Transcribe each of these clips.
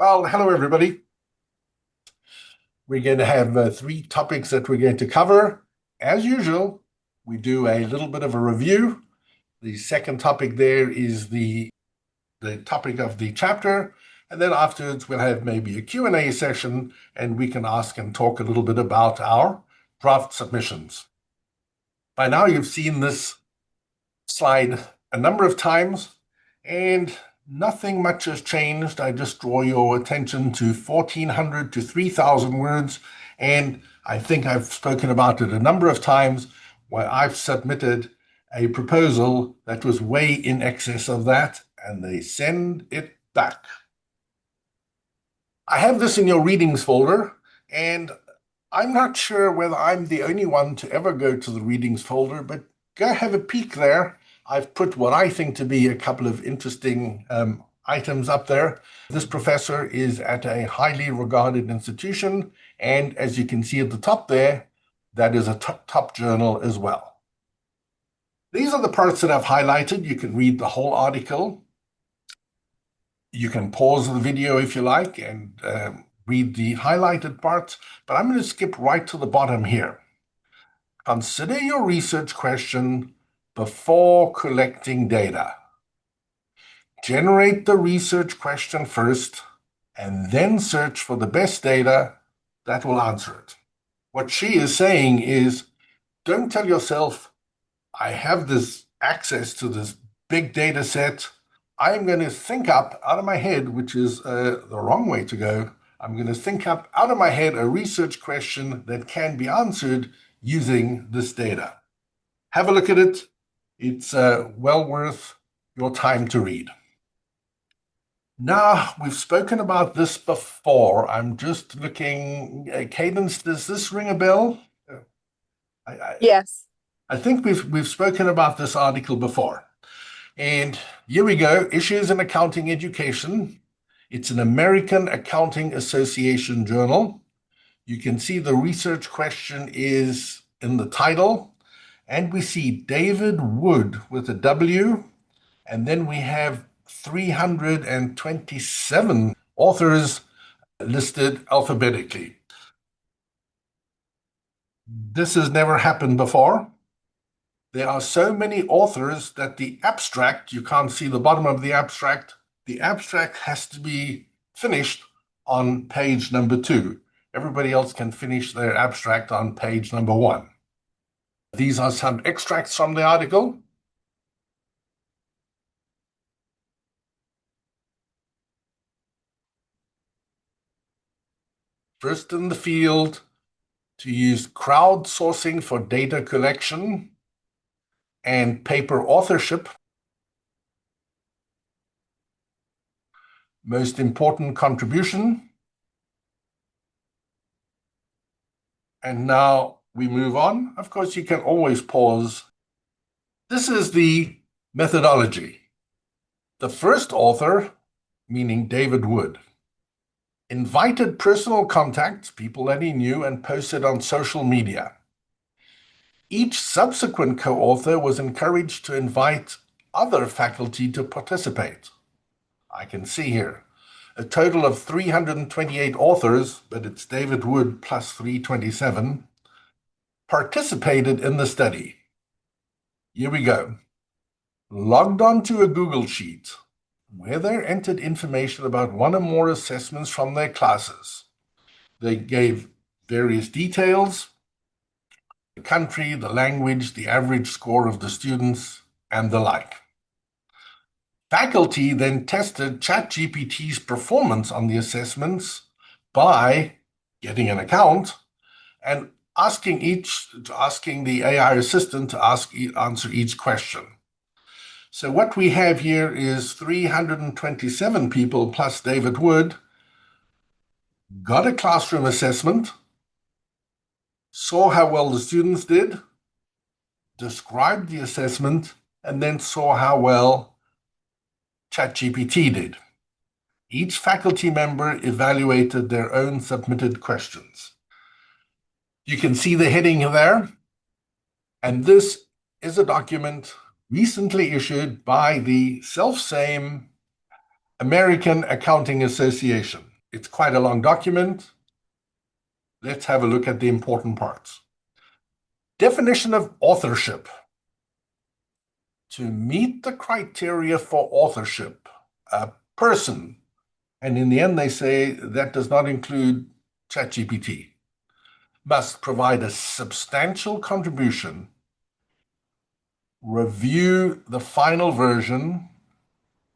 Well, hello, everybody. We're going to have three topics that we're going to cover. As usual, we do a little bit of a review. The second topic there is the topic of the chapter. And then afterwards, we'll have maybe a Q&A session, and we can ask and talk a little bit about our draft submissions. By now, you've seen this slide a number of times, and nothing much has changed. I just draw your attention to 1,400 to 3,000 words, and I think I've spoken about it a number of times where I've submitted a proposal that was way in excess of that, and they send it back. I have this in your readings folder, and I'm not sure whether I'm the only one to ever go to the readings folder, but go have a peek there. I've put what I think to be a couple of interesting items up there. This professor is at a highly regarded institution, and as you can see at the top there, that is a top journal as well. These are the parts that I've highlighted. You can read the whole article. You can pause the video if you like and read the highlighted parts, but I'm going to skip right to the bottom here. Consider your research question before collecting data. Generate the research question first and then search for the best data that will answer it. What she is saying is, don't tell yourself, I have this access to this big data set. I'm going to think up out of my head, which is the wrong way to go. I'm going to think up out of my head a research question that can be answered using this data. Have a look at it. It's well worth your time to read. Now, we've spoken about this before. I'm just looking. Cadence, does this ring a bell? Yes. I think we've spoken about this article before. And here we go, Issues in Accounting Education. It's an American Accounting Association journal. You can see the research question is in the title, and we see David Wood with a W, and then we have 327 authors listed alphabetically. This has never happened before. There are so many authors that the abstract, you can't see the bottom of the abstract has to be finished on page number 2. Everybody else can finish their abstract on page number 1. These are some extracts from the article. First in the field, to use crowdsourcing for data collection and paper authorship. Most important contribution. And now we move on. Of course, you can always pause. This is the methodology. The first author, meaning David Wood, invited personal contacts, people that he knew, and posted on social media. Each subsequent co-author was encouraged to invite other faculty to participate. I can see here a total of 328 authors, but it's David Wood plus 327, participated in the study. Here we go. Logged onto a Google Sheet, where they entered information about one or more assessments from their classes. They gave various details, the country, the language, the average score of the students, and the like. Faculty then tested ChatGPT's performance on the assessments by getting an account and asking the AI assistant to answer each question. So what we have here is 327 people plus David Wood got a classroom assessment, saw how well the students did, described the assessment, and then saw how well ChatGPT did. Each faculty member evaluated their own submitted questions. You can see the heading there, and this is a document recently issued by the self-same American Accounting Association. It's quite a long document. Let's have a look at the important parts. Definition of authorship. To meet the criteria for authorship, a person, and in the end they say that does not include ChatGPT, must provide a substantial contribution, review the final version,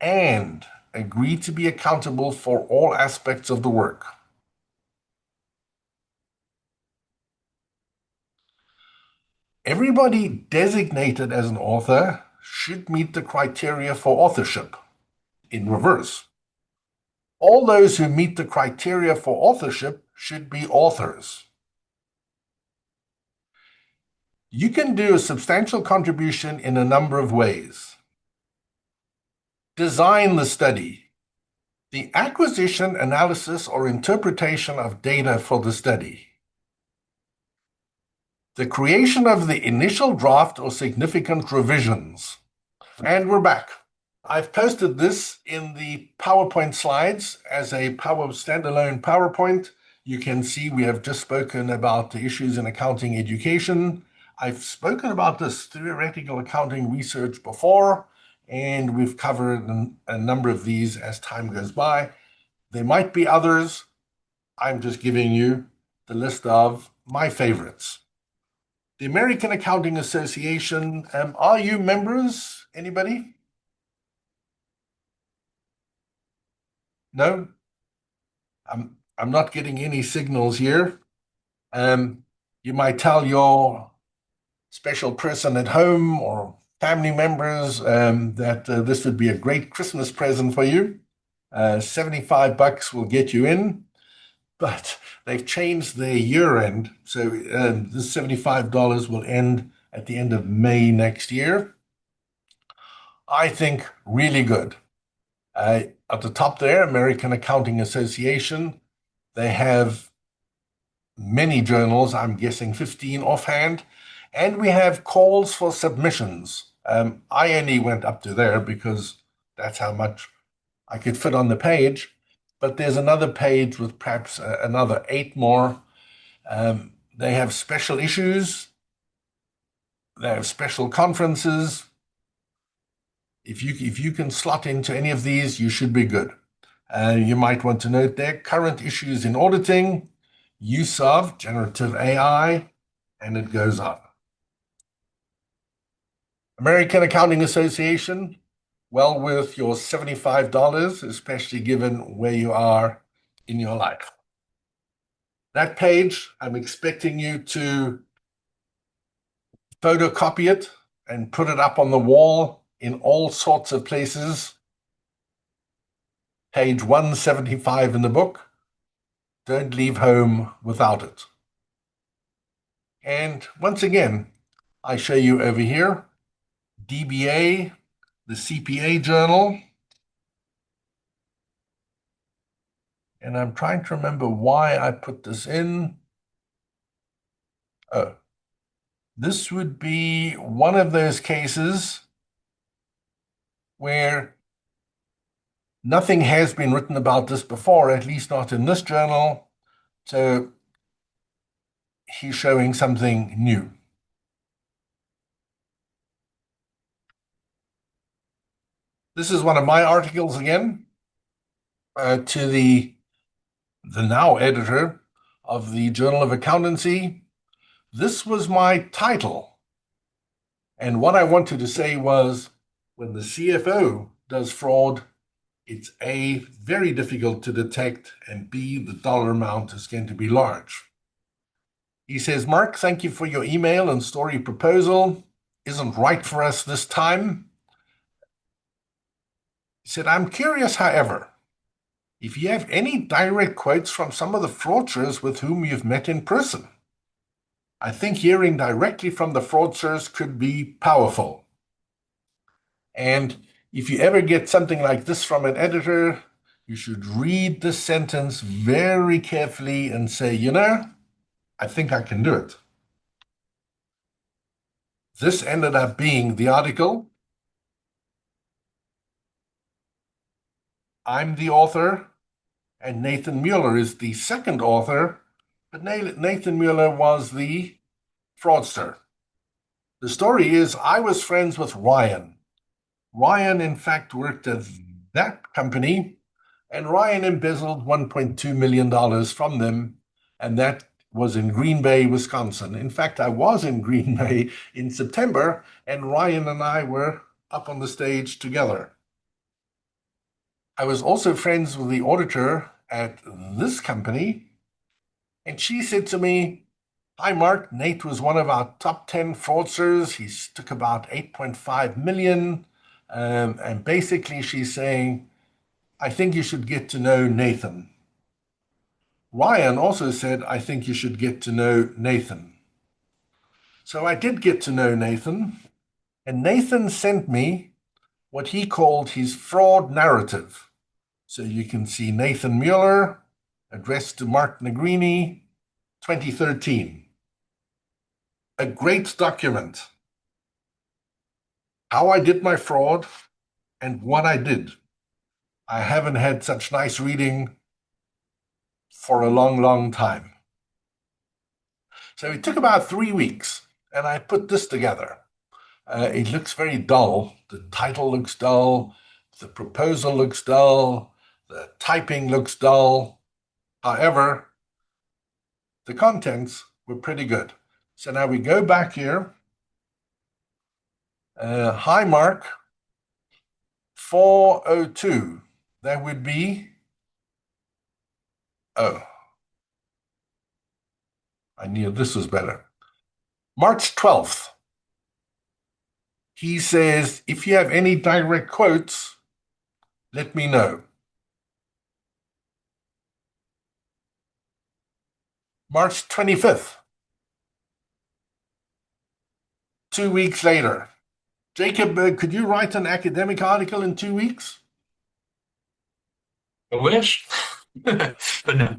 and agree to be accountable for all aspects of the work. Everybody designated as an author should meet the criteria for authorship. In reverse, all those who meet the criteria for authorship should be authors. You can do a substantial contribution in a number of ways. Design the study. The acquisition, analysis, or interpretation of data for the study. The creation of the initial draft or significant revisions. And we're back. I've posted this in the PowerPoint slides as a standalone PowerPoint. You can see we have just spoken about the issues in accounting education. I've spoken about this theoretical accounting research before, and we've covered a number of these as time goes by. There might be others. I'm just giving you the list of my favorites. The American Accounting Association, are you members? Anybody? No? I'm not getting any signals here. You might tell your special person at home or family members that this would be a great Christmas present for you. $75 will get you in, but they've changed their year end. So this $75 will end at the end of May next year. I think really good. At the top there, American Accounting Association, they have many journals, I'm guessing 15 offhand, and we have calls for submissions. I only went up to there because that's how much I could fit on the page, but there's another page with perhaps another 8 more. They have special issues, they have special conferences. If you can slot into any of these, you should be good. You might want to note their current issues in auditing, use of generative AI, and it goes on. American Accounting Association, well worth your $75, especially given where you are in your life. That page, I'm expecting you to photocopy it and put it up on the wall in all sorts of places. Page 175 in the book. Don't leave home without it. And once again, I show you over here, DBA, the CPA journal. And I'm trying to remember why I put this in. Oh, this would be one of those cases where nothing has been written about this before, at least not in this journal. So he's showing something new. This is one of my articles again to the now editor of the Journal of Accountancy. This was my title. And what I wanted to say was, when the CFO does fraud, it's A, very difficult to detect, and B, the dollar amount is going to be large. He says, Mark, thank you for your email and story proposal. Isn't right for us this time. He said, I'm curious, however, if you have any direct quotes from some of the fraudsters with whom you've met in person. I think hearing directly from the fraudsters could be powerful. And if you ever get something like this from an editor, you should read this sentence very carefully and say, you know, I think I can do it. This ended up being the article. I'm the author. and Nathan Mueller is the second author, but Nathan Mueller was the fraudster. The story is I was friends with Ryan. Ryan, in fact, worked at that company, and Ryan embezzled $1.2 million from them, and that was in Green Bay, Wisconsin. In fact, I was in Green Bay in September, and Ryan and I were up on the stage together. I was also friends with the auditor at this company, and she said to me, "Hi, Mark. Nate was one of our top 10 fraudsters. He took about 8.5 million. And basically, she's saying, I think you should get to know Nathan." Ryan also said, "I think you should get to know Nathan." So I did get to know Nathan, and Nathan sent me what he called his fraud narrative. So you can see Nathan Mueller, addressed to Mark Negrini, 2013. A great document. How I did my fraud and what I did. I haven't had such nice reading for a long, long time. So it took about 3 weeks, and I put this together. It looks very dull. The title looks dull. The proposal looks dull. The typing looks dull. However, the contents were pretty good. So now we go back here. Hi, Mark. 402. That would be, oh, I knew this was better. March 12th. He says, if you have any direct quotes, let me know. March 25th. 2 weeks later. Jacob, could you write an academic article in 2 weeks? I wish, but no.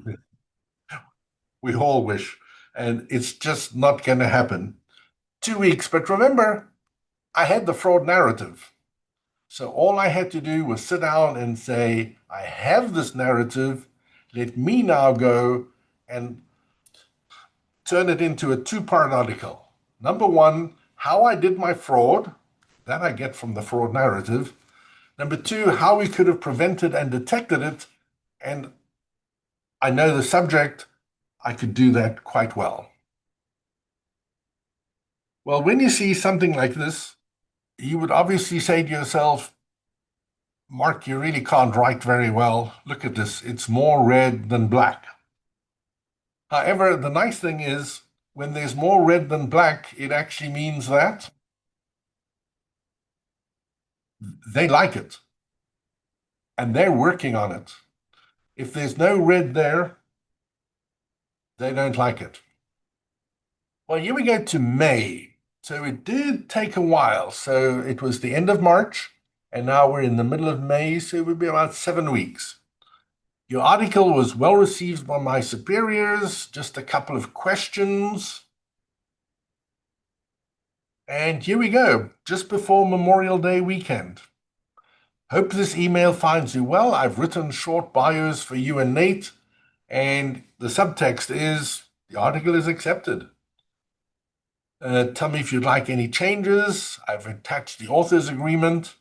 We all wish. And it's just not going to happen. 2 weeks. But remember, I had the fraud narrative. So all I had to do was sit down and say, I have this narrative. Let me now go and turn it into a two-part article. Number one, how I did my fraud. That I get from the fraud narrative. Number two, how we could have prevented and detected it. And I know the subject. I could do that quite well. Well, when you see something like this, you would obviously say to yourself, Mark, you really can't write very well. Look at this. It's more red than black. However, the nice thing is, when there's more red than black, it actually means that they like it and they're working on it. If there's no red there, they don't like it. Well, here we go to May. So it did take a while. So it was the end of March, and now we're in the middle of May, so it would be about 7 weeks. Your article was well received by my superiors, just a couple of questions. And here we go, just before Memorial Day weekend. Hope this email finds you well. I've written short bios for you and Nate, and the subtext is the article is accepted. Tell me if you'd like any changes. I've attached the author's agreement.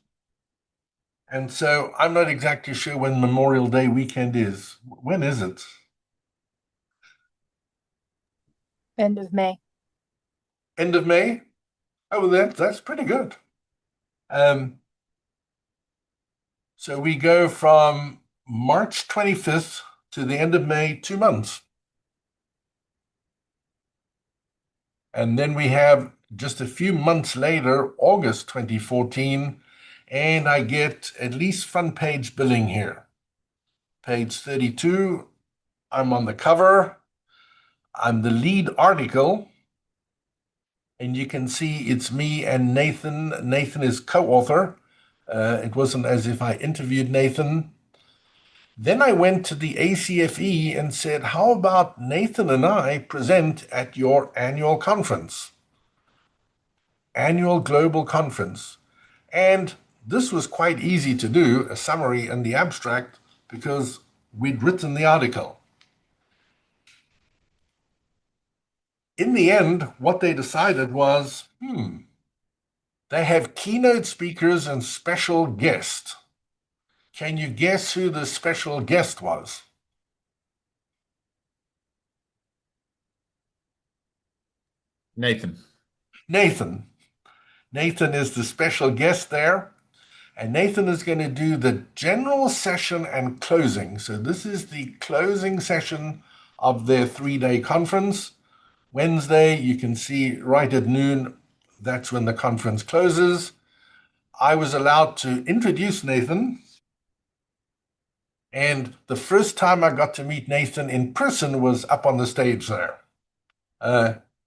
And so I'm not exactly sure when Memorial Day weekend is. When is it? End of May. End of May? Oh, that's pretty good. So we go from March 25th to the end of May, 2 months. And then we have just a few months later, August 2014, and I get at least front page billing here. Page 32, I'm on the cover. I'm the lead article. And you can see it's me and Nathan. Nathan is co-author. It wasn't as if I interviewed Nathan. Then I went to the ACFE and said, how about Nathan and I present at your annual conference? Annual Global Conference. And this was quite easy to do, a summary and the abstract, because we'd written the article. In the end, what they decided was, they have keynote speakers and special guests. Can you guess who the special guest was? Nathan. Nathan. Nathan is the special guest there. And Nathan is going to do the general session and closing. So this is the closing session of their 3-day conference. Wednesday, you can see right at noon, that's when the conference closes. I was allowed to introduce Nathan. And the first time I got to meet Nathan in person was up on the stage there.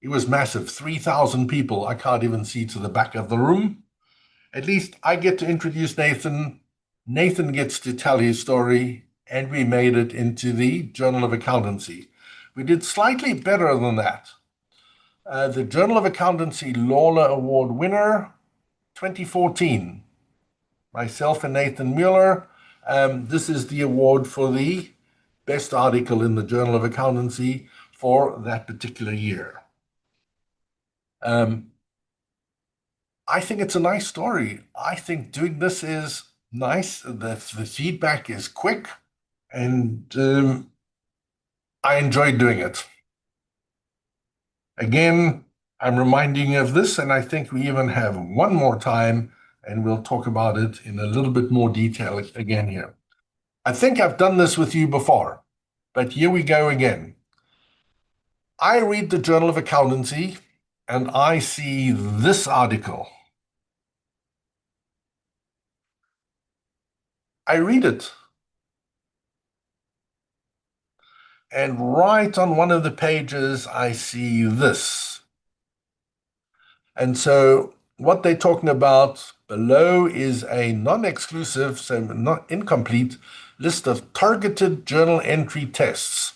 It was massive, 3,000 people. I can't even see to the back of the room. At least I get to introduce Nathan. Nathan gets to tell his story, and we made it into the Journal of Accountancy. We did slightly better than that. The Journal of Accountancy Lawler Award winner, 2014, myself and Nathan Mueller. This is the award for the best article in the Journal of Accountancy for that particular year. I think it's a nice story. I think doing this is nice. The feedback is quick, and I enjoy doing it. Again, I'm reminding you of this, and I think we even have one more time, and we'll talk about it in a little bit more detail again here. I think I've done this with you before, but here we go again. I read the Journal of Accountancy, and I see this article. I read it. And right on one of the pages, I see this. And so what they're talking about below is a non-exclusive, so not incomplete, list of targeted journal entry tests.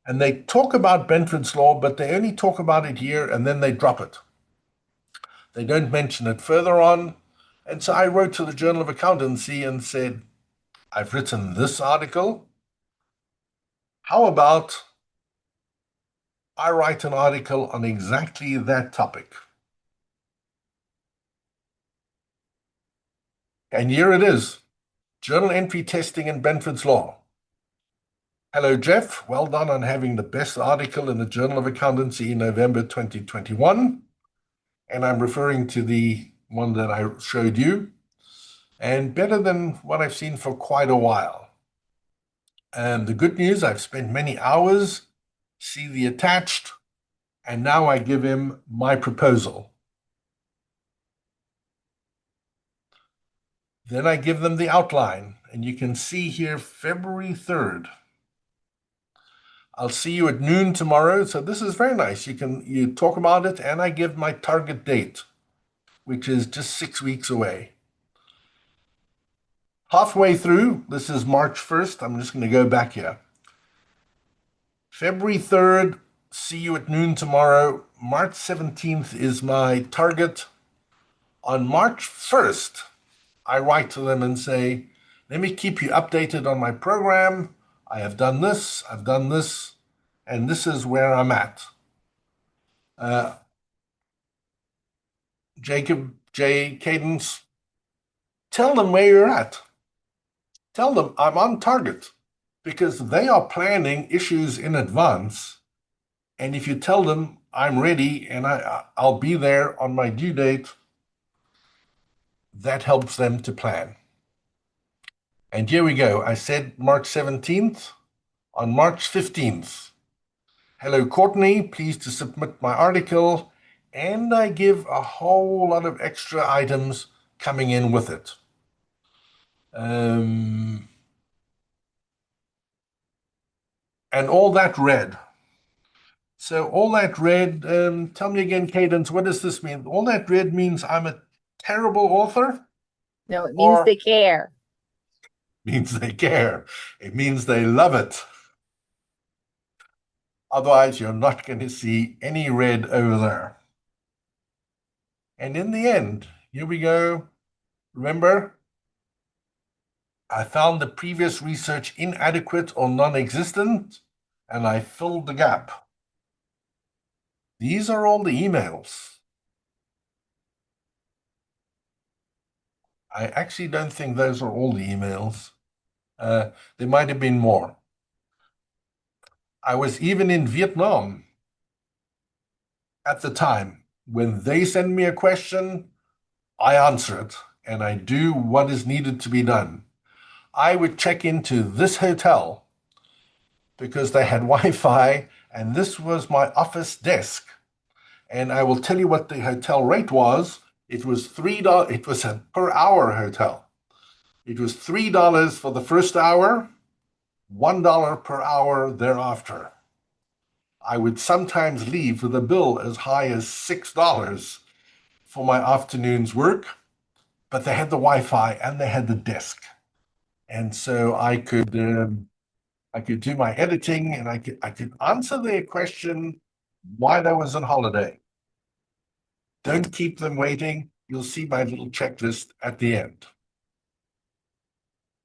And they talk about Benford's Law, but they only talk about it here and then they drop it. They don't mention it further on. And so I wrote to the Journal of Accountancy and said, I've written this article. How about I write an article on exactly that topic? And here it is, Journal Entry Testing in Benford's Law. Hello, Jeff. Well done on having the best article in the Journal of Accountancy in November 2021. And I'm referring to the one that I showed you. And better than what I've seen for quite a while. And the good news, I've spent many hours, see the attached, and now I give him my proposal. Then I give them the outline, and you can see here February 3rd. I'll see you at noon tomorrow. So this is very nice. You talk about it, and I give my target date, which is just 6 weeks away. Halfway through, this is March 1st. I'm just going to go back here. February 3rd, see you at noon tomorrow. March 17th is my target. On March 1st, I write to them and say, let me keep you updated on my program. I have done this, and this is where I'm at. Jacob J. Cadence, tell them where you're at. Tell them I'm on target because they are planning issues in advance. And if you tell them I'm ready and I'll be there on my due date, that helps them to plan. And here we go. I said March 17th. On March 15th, hello, Courtney, pleased to submit my article. And I give a whole lot of extra items coming in with it. And all that read. So all that read, tell me again, Cadence, what does this mean? All that read means I'm a terrible author? No, it means Or they care. means they care. It means they love it. Otherwise, you're not going to see any red over there. And in the end, here we go. Remember, I found the previous research inadequate or non-existent, and I filled the gap. These are all the emails. I actually don't think those are all the emails. There might have been more. I was even in Vietnam at the time. When they send me a question, I answer it and I do what is needed to be done. I would check into this hotel because they had Wi-Fi, and this was my office desk. And I will tell you what the hotel rate was. It was $3. It was a per hour hotel. It was $3 for the first hour, $1 per hour thereafter. I would sometimes leave with a bill as high as $6 for my afternoon's work, but they had the Wi-Fi and they had the desk, and so I could do my editing, and I could answer their question while I was on holiday. Don't keep them waiting. You'll see my little checklist at the end.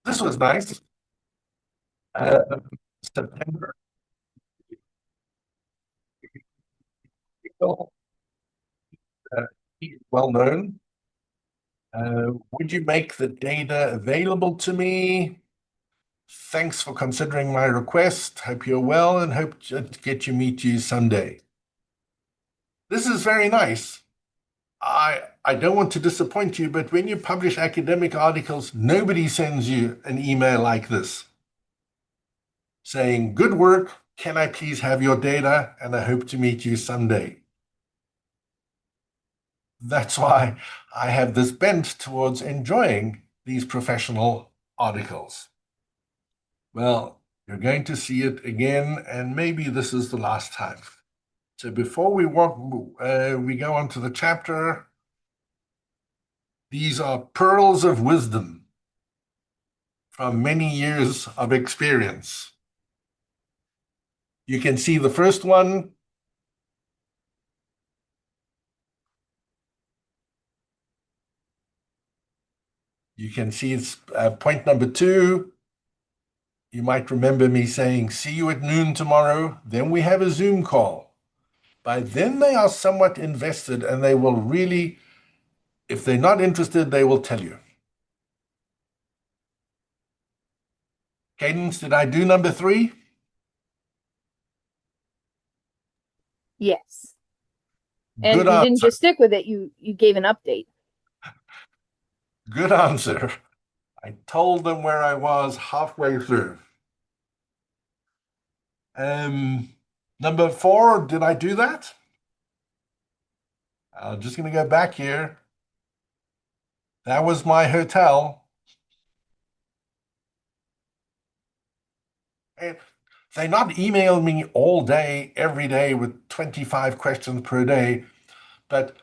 This was nice. September. Uh, well known. Would you make the data available to me? Thanks for considering my request. Hope you're well and hope to get to meet you someday. This is very nice. I don't want to disappoint you, but when you publish academic articles, nobody sends you an email like this saying, "Good work. Can I please have your data? And I hope to meet you someday." That's why I have this bent towards enjoying these professional articles. Well, you're going to see it again, and maybe this is the last time. So before we go on to the chapter, these are pearls of wisdom from many years of experience. You can see the first one. You can see it's point number 2. You might remember me saying, "See you at noon tomorrow." Then we have a Zoom call. By then they are somewhat invested, and they will really, if they're not interested, they will tell you. Cadence, did I do number 3? Yes. And Good you didn't answer. just stick with it, you gave an update. Good answer. I told them where I was halfway through. Number 4, did I do that? I'm just going to go back here. That was my hotel. And they not email me all day, every day with 25 questions per day, but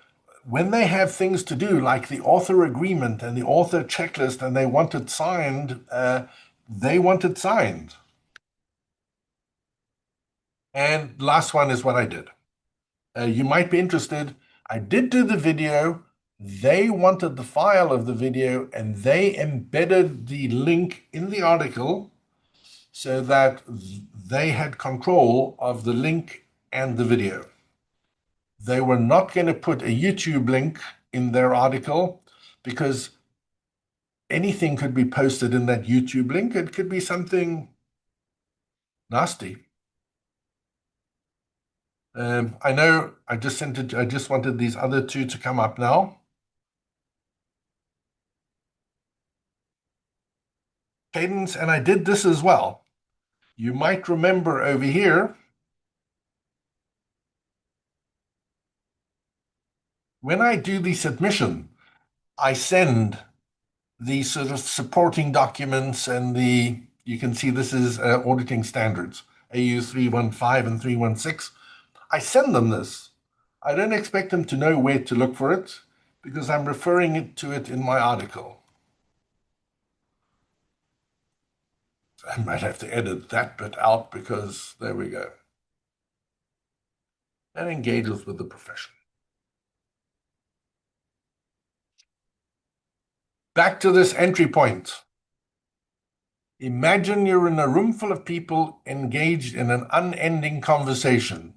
when they have things to do, like the author agreement and the author checklist, and they want it signed, they want it signed. And last one is what I did. You might be interested. I did do the video. They wanted the file of the video, and they embedded the link in the article so that they had control of the link and the video. They were not going to put a YouTube link in their article because anything could be posted in that YouTube link. It could be something nasty. I know I just wanted these other 2 to come up now. Cadence, and I did this as well. You might remember over here, when I do the submission, I send the sort of supporting documents and you can see this is auditing standards, AU 315 and 316. I send them this. I don't expect them to know where to look for it because I'm referring to it in my article. I might have to edit that bit out because there we go. That engages with the profession. Back to this entry point. Imagine you're in a room full of people engaged in an unending conversation.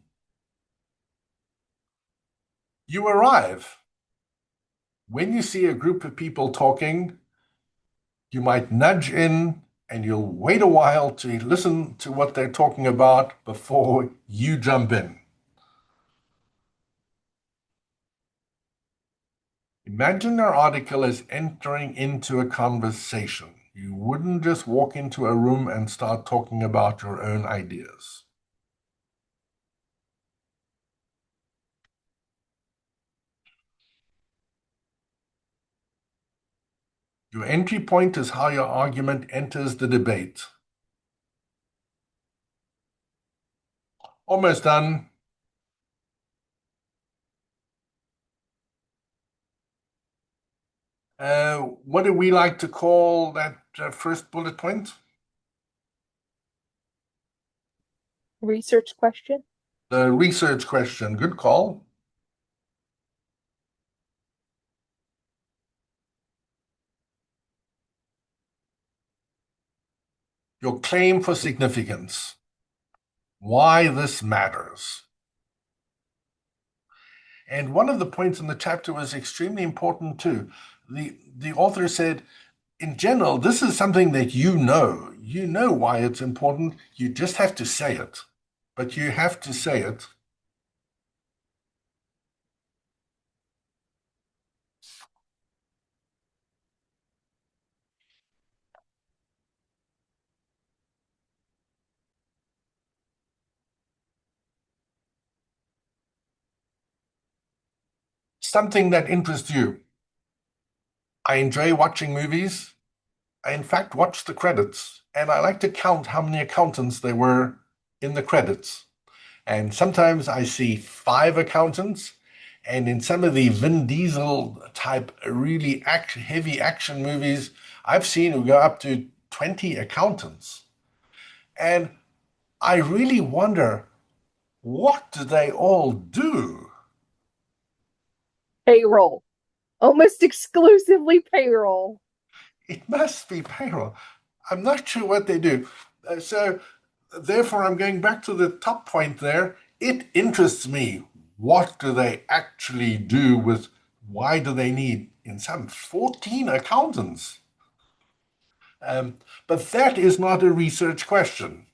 You arrive. When you see a group of people talking, you might nudge in and you'll wait a while to listen to what they're talking about before you jump in. Imagine our article as entering into a conversation. You wouldn't just walk into a room and start talking about your own ideas. Your entry point is how your argument enters the debate. Almost done. What do we like to call that first bullet point? Research question. The research question. Good call. Your claim for significance. Why this matters. And one of the points in the chapter was extremely important too. The author said, in general, this is something that you know. You know why it's important. You just have to say it. But you have to say it. Something that interests you. I enjoy watching movies. I, in fact, watch the credits, and I like to count how many accountants there were in the credits. And sometimes I see 5 accountants, and in some of the Vin Diesel type, really heavy action movies, I've seen who go up to 20 accountants. And I really wonder, what do they all do? Payroll. Almost exclusively payroll. It must be payroll. I'm not sure what they do. So, therefore, I'm going back to the top point there. It interests me. What do they actually do with, why do they need, in some, 14 accountants? But that is not a research question.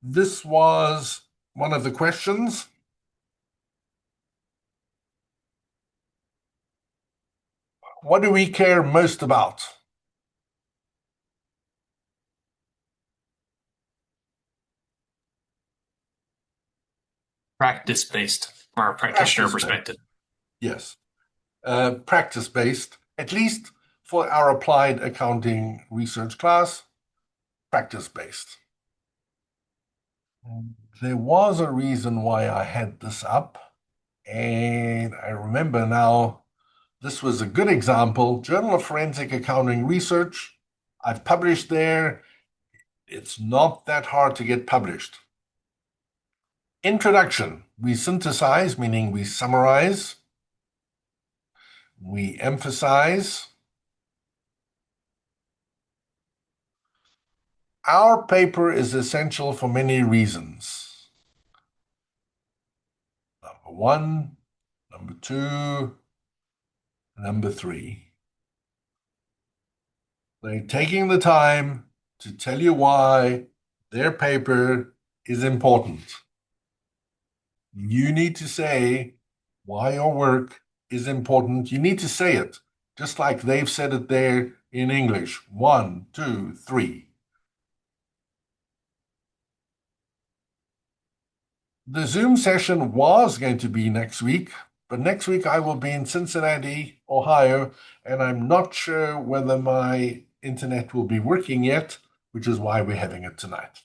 This was one of the questions. What do we care most about? Practice-based or practitioner Practice-based. perspective. Yes. Practice-based, at least for our applied accounting research class, practice-based. There was a reason why I had this up, and I remember now, this was a good example. Journal of Forensic Accounting Research. I've published there. It's not that hard to get published. Introduction. We synthesize, meaning we summarize. We emphasize. Our paper is essential for many reasons. Number 1, number 2, number 3. They're taking the time to tell you why their paper is important. You need to say why your work is important. You need to say it, just like they've said it there in English. 1, 2, 3. The Zoom session was going to be next week, but next week I will be in Cincinnati, Ohio, and I'm not sure whether my internet will be working yet, which is why we're having it tonight.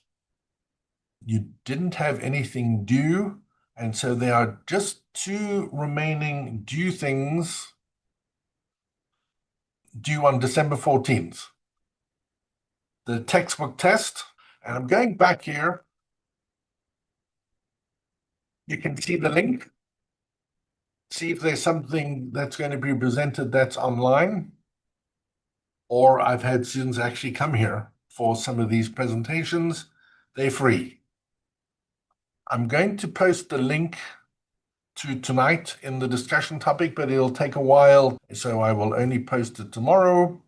You didn't have anything due, and so there are just 2 remaining due things due on December 14th. The textbook test, and I'm going back here. You can see the link. See if there's something that's going to be presented that's online. or I've had students actually come here for some of these presentations. They're free. I'm going to post the link to tonight in the discussion topic, but it'll take a while, so I will only post it tomorrow.